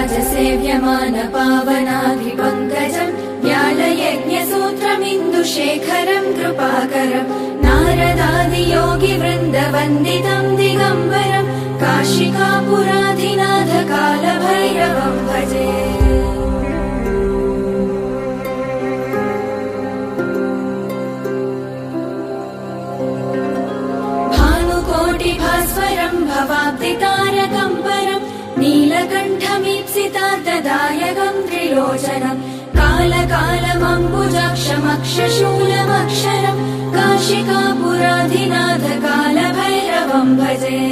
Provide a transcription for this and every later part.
सेव्यमान पावनाभिपङ्कजम् व्यालयज्ञसूत्रमिन्दुशेखरम् कृपाकरम् नारदादियोगिवृन्दवन्दितम् दिगम्बरम् काशिकापुराधिनाथ कालभैरवम् भजे। भानुकोटिभास्वरम् भवाब्धितारकम् परम् नीलकण्ठमीप्सितार्थदायकम् त्रिलोचनम् कालकालमम्बुजाक्षमक्षशूलमक्षरम् काशिकापुराधिनाथ कालभैरवम् भजे।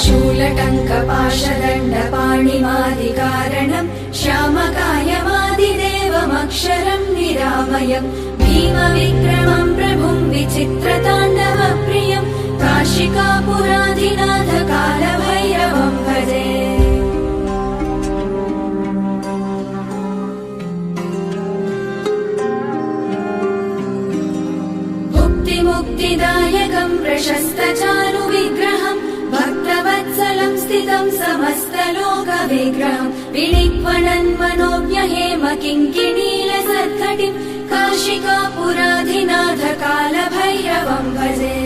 शूलटङ्कपाशदण्डपाणिमादिकारणम् श्यामकायमादिदेवमक्षरम् निरामयम् भीमविक्रमम् प्रभुम् विचित्रताण्डवप्रियम् काशिकापुराधिनाथ कालभैरवम् भजे। भुक्तिमुक्तिदायकम् प्रशस्तचारुविग्रहम् भक्तवत्सलम् स्थितम् समस्तलोकविग्रहम् विलिक्वणन्मनोज्ञहेम किङ्किणीलसद्घटिम् काशिकापुराधिनाथ कालभैरवम् भजे।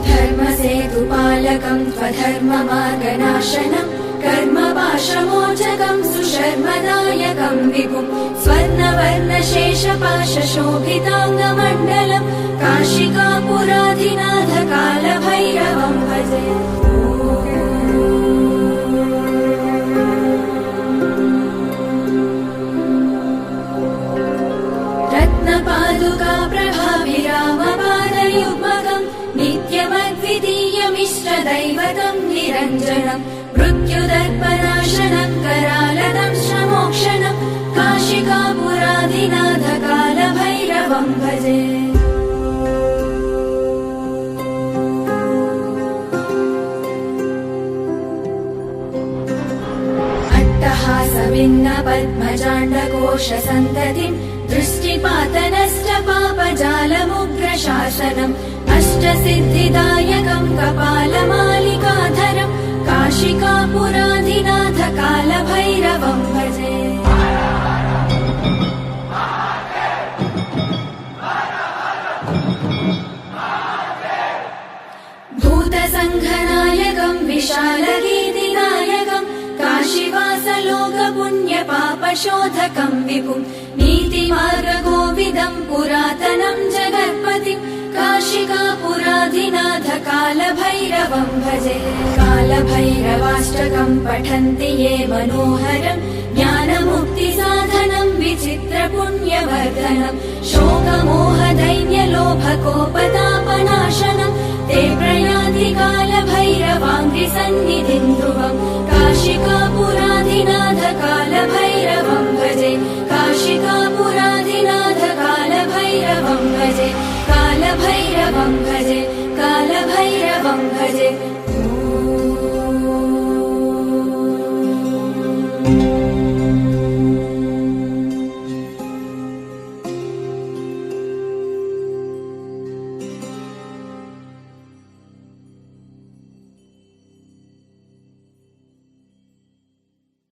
धर्मसेतुपालकम् स्वधर्ममार्गनाशनम् कर्मपाशमोचकम् सुशर्मदायकम् विभुम् स्वर्णवर्णशेषपाशशोभिताङ्गमण्डलम् काशिकापुराधिनाथ कालभैरवम् भजे। रत्नपादुका प्रभाभिरामपादयुग्मकम् नित्यमद्वितीयमिष्टदैवतम् निरञ्जनम् मृत्युदर्पनाशनम् करालदंश्रमोक्षणम् काशिकापुराधिनाथ कालभैरवम् भजे। अट्टहासविन्न पद्मजाण्डकोशसन्ततिम् दृष्टिपातनष्टपापजालमुग्रशासनम् अष्टसिद्धिदायकम् कपालमालिकाधरम् काशिकापुराधिनाथ कालभैरवम् भजे। भूतसङ्घनायकम् विशालगीतिनायकम् काशीवासलोकपुण्यपापशोधकम् विभुम् नीतिमार्गगोविदम् पुरातनम् जगत्पतिम् काशिकापुराधिनाथ कालभैरवम् भजे। कालभैरवाष्टकम् पठन्ति ये मनोहरम् ज्ञानमुक्तिसाधनम् विचित्रपुण्यवर्धनम् शोकमोहदैन्यलोभकोपतापनाशनम् ते प्रयान्ति कालभैरव